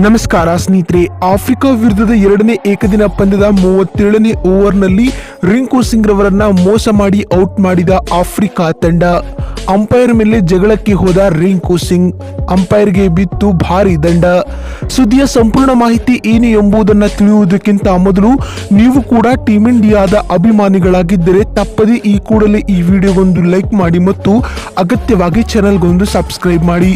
ನಮಸ್ಕಾರ ಸ್ನೇಹಿತರೆ, ಆಫ್ರಿಕಾ ವಿರುದ್ಧದ ಎರಡನೇ ಏಕದಿನ ಪಂದ್ಯದ 37ನೇ ಓವರ್ನಲ್ಲಿ ರಿಂಕು ಸಿಂಗ್ ರವರನ್ನ ಮೋಸ ಮಾಡಿ ಔಟ್ ಮಾಡಿದ ಆಫ್ರಿಕಾ ತಂಡ. ಅಂಪೈರ್ ಮೇಲೆ ಜಗಳಕ್ಕೆ ಹೋದ ರಿಂಕು ಸಿಂಗ್, ಅಂಪೈರ್ಗೆ ಬಿತ್ತು ಭಾರಿ ದಂಡ. ಸುದ್ದಿಯ ಸಂಪೂರ್ಣ ಮಾಹಿತಿ ಏನು ಎಂಬುದನ್ನು ತಿಳಿಯುವುದಕ್ಕಿಂತ ಮೊದಲು ನೀವು ಕೂಡ ಟೀಮ್ ಇಂಡಿಯಾದ ಅಭಿಮಾನಿಗಳಾಗಿದ್ದರೆ ತಪ್ಪದೆ ಈ ಕೂಡಲೇ ಈ ವಿಡಿಯೋಗೊಂದು ಲೈಕ್ ಮಾಡಿ ಮತ್ತು ಅಗತ್ಯವಾಗಿ ಚಾನೆಲ್ಗೊಂದು ಸಬ್ಸ್ಕ್ರೈಬ್ ಮಾಡಿ.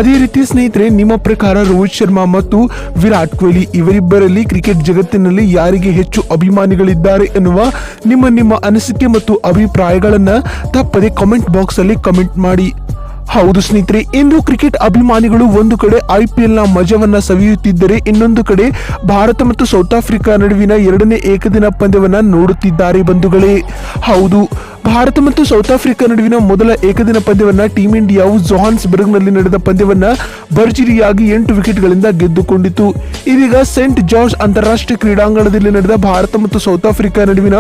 ಅದೇ ರೀತಿ ಸ್ನೇಹಿತರೆ, ನಿಮ್ಮ ಪ್ರಕಾರ ರೋಹಿತ್ ಶರ್ಮಾ ಮತ್ತು ವಿರಾಟ್ ಕೊಹ್ಲಿ ಇವರಿಬ್ಬರಲ್ಲಿ ಕ್ರಿಕೆಟ್ ಜಗತ್ತಿನಲ್ಲಿ ಯಾರಿಗೆ ಹೆಚ್ಚು ಅಭಿಮಾನಿಗಳಿದ್ದಾರೆ ಎನ್ನುವ ನಿಮ್ಮ ಅನಿಸಿಕೆ ಮತ್ತು ಅಭಿಪ್ರಾಯಗಳನ್ನ ತಪ್ಪದೆ ಕಾಮೆಂಟ್ ಬಾಕ್ಸ್ ಅಲ್ಲಿ ಕಮೆಂಟ್ ಮಾಡಿ. ಹೌದು ಸ್ನೇಹಿತರೆ, ಇಂದು ಕ್ರಿಕೆಟ್ ಅಭಿಮಾನಿಗಳು ಒಂದು ಕಡೆ IPL ನ ಮಜವನ್ನ ಸವಿಯುತ್ತಿದ್ದರೆ, ಇನ್ನೊಂದು ಕಡೆ ಭಾರತ ಮತ್ತು ಸೌತ್ ಆಫ್ರಿಕಾ ನಡುವಿನ ಎರಡನೇ ಏಕದಿನ ಪಂದ್ಯವನ್ನ ನೋಡುತ್ತಿದ್ದಾರೆ ಬಂಧುಗಳೇ. ಹೌದು, ಭಾರತ ಮತ್ತು ಸೌತ್ ಆಫ್ರಿಕಾ ನಡುವಿನ ಮೊದಲ ಏಕದಿನ ಪಂದ್ಯವನ್ನ ಟೀಮ್ ಇಂಡಿಯಾವು ಜೋಹಾನ್ಸ್ಬರ್ಗ್ ನಲ್ಲಿ ನಡೆದ ಪಂದ್ಯವನ್ನ ಭರ್ಜರಿಯಾಗಿ 8 ವಿಕೆಟ್ಗಳಿಂದ ಗೆದ್ದುಕೊಂಡಿತು. ಇದೀಗ ಸೇಂಟ್ ಜಾರ್ಜ್ ಅಂತಾರಾಷ್ಟ್ರೀಯ ಕ್ರೀಡಾಂಗಣದಲ್ಲಿ ನಡೆದ ಭಾರತ ಮತ್ತು ಸೌತ್ ಆಫ್ರಿಕಾ ನಡುವಿನ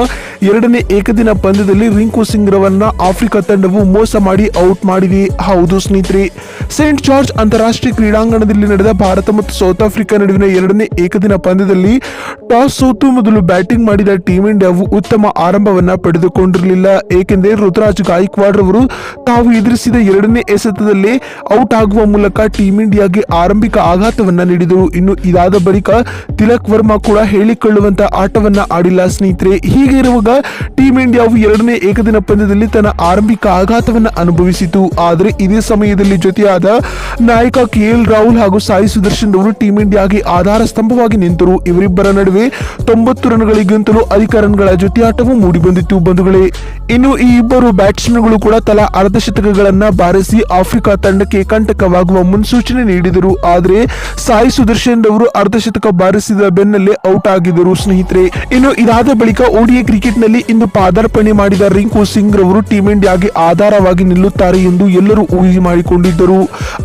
ಎರಡನೇ ಏಕದಿನ ಪಂದ್ಯದಲ್ಲಿ ರಿಂಕು ಸಿಂಗ್ ರವರನ್ನ ಆಫ್ರಿಕಾ ತಂಡವು ಮೋಸ ಮಾಡಿ ಔಟ್ ಮಾಡಿದೆ. ಹೌದು ಸ್ನೇಹಿತರೆ, ಸೇಂಟ್ ಜಾರ್ಜ್ ಅಂತಾರಾಷ್ಟ್ರೀಯ ಕ್ರೀಡಾಂಗಣದಲ್ಲಿ ನಡೆದ ಭಾರತ ಮತ್ತು ಸೌತ್ ಆಫ್ರಿಕಾ ನಡುವಿನ ಎರಡನೇ ಏಕದಿನ ಪಂದ್ಯದಲ್ಲಿ ಟಾಸ್ ಸೋತು ಮೊದಲು ಬ್ಯಾಟಿಂಗ್ ಮಾಡಿದ ಟೀಮ್ ಇಂಡಿಯಾವು ಉತ್ತಮ ಆರಂಭವನ್ನ ಪಡೆದುಕೊಂಡಿರಲಿಲ್ಲ. ಏಕೆಂದರೆ ಋತುರಾಜ್ ಗಾಯಕ್ವಾಡ್ ರವರು ತಾವು ಎದುರಿಸಿದ ಎರಡನೇ ಎಸೆತದಲ್ಲೇ ಔಟ್ ಆಗುವ ಮೂಲಕ ಟೀಮ್ ಇಂಡಿಯಾಗೆ ಆರಂಭಿಕ ಆಘಾತವನ್ನ ನೀಡಿದರು. ಇನ್ನು ಇದಾದ ಬಳಿಕ ತಿಲಕ್ ವರ್ಮಾ ಕೂಡ ಹೇಳಿಕೊಳ್ಳುವಂತ ಆಟವನ್ನ ಆಡಿಲ್ಲ ಸ್ನೇಹಿತರೆ. ಹೀಗೆ ಇರುವಾಗ ಟೀಮ್ ಇಂಡಿಯಾವು ಎರಡನೇ ಏಕದಿನ ಪಂದ್ಯದಲ್ಲಿ ತನ್ನ ಆರಂಭಿಕ ಆಘಾತವನ್ನ ಅನುಭವಿಸಿತು. ಆದರೆ ಇದೇ ಸಮಯದಲ್ಲಿ ಜೊತೆಯಾದ ನಾಯಕ KL ರಾಹುಲ್ ಹಾಗೂ ಸಾಯಿ ಸುದರ್ಶನ್ ಅವರು ಟೀಮ್ ಇಂಡಿಯಾಗೆ ಆಧಾರ ಸ್ತಂಭವಾಗಿ ನಿಂತರು. ಇವರಿಬ್ಬರ ನಡುವೆ 90 ರನ್ಗಳಿಗಿಂತಲೂ ಅಧಿಕ ರನ್ಗಳ ಜೊತೆಯಾಟವು ಮೂಡಿಬಂದಿತ್ತು ಬಂಧುಗಳೇ. ಇನ್ನು ಈ ಇಬ್ಬರು ಬ್ಯಾಟ್ಸ್ಮನ್ಗಳು ಕೂಡ ತಲಾ ಅರ್ಧಶತಕಗಳನ್ನ ಬಾರಿಸಿ ಆಫ್ರಿಕಾ ತಂಡಕ್ಕೆ ಕಂಟಕವಾಗುವ ಮುನ್ಸೂಚನೆ ನೀಡಿದರು. ಆದರೆ ಸಾಯಿ ಸುದರ್ಶನ್ ರವರು ಅರ್ಧಶತಕ ಬಾರಿಸಿದ ಬೆನ್ನಲ್ಲೇ ಔಟ್ ಆಗಿದ್ದರು ಸ್ನೇಹಿತರೆ. ಇನ್ನು ಇದಾದ ಬಳಿಕ ODI ಕ್ರಿಕೆಟ್ ನಲ್ಲಿ ಇಂದು ಪಾದಾರ್ಪಣೆ ಮಾಡಿದ ರಿಂಕು ಸಿಂಗ್ ರವರು ಟೀಮ್ ಇಂಡಿಯಾಗೆ ಆಧಾರವಾಗಿ ನಿಲ್ಲುತ್ತಾರೆ ಎಂದು ಎಲ್ಲರೂ ಊಹೆ ಮಾಡಿಕೊಂಡಿದ್ದರು.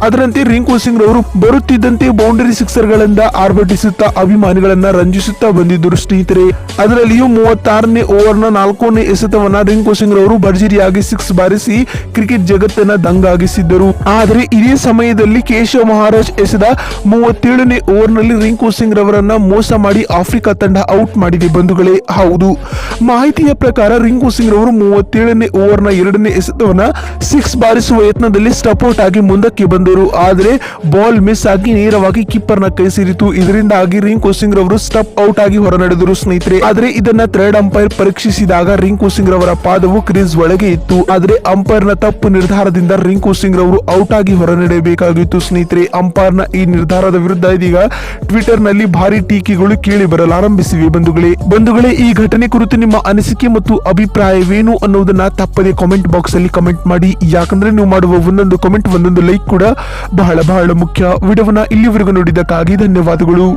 ಅದರಂತೆ ರಿಂಕು ಸಿಂಗ್ ರವರು ಬರುತ್ತಿದ್ದಂತೆ ಬೌಂಡರಿ ಸಿಕ್ಸರ್ ಗಳಿಂದ ಆರ್ಭಟಿಸುತ್ತಾ ಅಭಿಮಾನಿಗಳನ್ನ ರಂಜಿಸುತ್ತಾ ಬಂದಿದ್ದರು ಸ್ನೇಹಿತರೆ. ಅದರಲ್ಲಿಯೂ 36ನೇ ಓವರ್ನ 4ನೇ ಎಸೆತವನ್ನ ರಿಂಕು ಸಿಂಗ್ ರವರು ಭರ್ಜರಿಯಾಗಿ 6 ಬಾರಿಸಿ ಕ್ರಿಕೆಟ್ ಜಗತ್ತನ್ನ ದಂಗಾಗಿಸಿದ್ದರು. ಆದರೆ ಇದೇ ಸಮಯದಲ್ಲಿ ಕೇಶವ್ ಮಹಾರಾಜ್ ಎಸೆದ 37ನೇ ಓವರ್ನಲ್ಲಿ ರಿಂಕು ಸಿಂಗ್ ರವರನ್ನ ಮೋಸ ಮಾಡಿ ಆಫ್ರಿಕಾ ತಂಡ ಔಟ್ ಮಾಡಿದೆ ಬಂಧುಗಳೇ. ಹೌದು, ಮಾಹಿತಿಯ ಪ್ರಕಾರ ರಿಂಕು ಸಿಂಗ್ ರವರು 37ನೇ ಓವರ್ನ 2ನೇ ಎಸೆತವನ್ನ 6 ಬಾರಿಸುವ ಯತ್ನದಲ್ಲಿ ಸ್ಟಪ್ ಔಟ್ ಆಗಿ ಮುಂದಕ್ಕೆ ಬಂದರು. ಆದರೆ ಬಾಲ್ ಮಿಸ್ ಆಗಿ ನೇರವಾಗಿ ಕೀಪರ್ನ ಕೈ ಸೇರಿತು. ಇದರಿಂದಾಗಿ ರಿಂಕು ಸಿಂಗ್ ರವರು ಸ್ಟಪ್ ಔಟ್ ಆಗಿ ಹೊರನಡೆದರು ಸ್ನೇಹಿತರೆ. ಆದರೆ ಇದನ್ನ ಥರ್ಡ್ ಅಂಪೈರ್ ಪರೀಕ್ಷಿಸಿದಾಗ ರಿಂಕು ಸಿಂಗ್ ರವರ ಪಾದವು ಕ್ರೀಸ್ ಒಳಗೆ ಇತ್ತು. ಆದರೆ ಅಂಪೈರ್ ನ ತಪ್ಪು ನಿರ್ಧಾರದಿಂದ ರಿಂಕು ಸಿಂಗ್ ರವರು ಔಟ್ ಆಗಿ ಹೊರನಡೆಯಬೇಕಾಗಿತ್ತು ಸ್ನೇಹಿತರೆ. ಅಂಪೈರ್ ನ ಈ ನಿರ್ಧಾರದ ವಿರುದ್ಧ ಇದೀಗ ಟ್ವಿಟರ್ ನಲ್ಲಿ ಭಾರಿ ಟೀಕೆಗಳು ಕೇಳಿ ಬರಲಾರಂಭಿಸಿವೆ ಬಂಧುಗಳೇ. ಈ ಘಟನೆ ಕುರಿತು ನಿಮ್ಮ ಅನಿಸಿಕೆ ಮತ್ತು ಅಭಿಪ್ರಾಯವೇನು ಅನ್ನೋದನ್ನ ತಪ್ಪದೆ ಕಾಮೆಂಟ್ ಬಾಕ್ಸ್ ಅಲ್ಲಿ ಕಮೆಂಟ್ ಮಾಡಿ. ಯಾಕಂದ್ರೆ ನೀವು ಮಾಡುವ ಒಂದೊಂದು ಕಾಮೆಂಟ್, ಒಂದೊಂದು ಲೈಕ್ ಕೂಡ ಬಹಳ ಮುಖ್ಯ. ವಿಡಿಯೋವನ್ನ ಇಲ್ಲಿವರೆಗೂ ನೋಡಿದ್ದಕ್ಕಾಗಿ ಧನ್ಯವಾದಗಳು.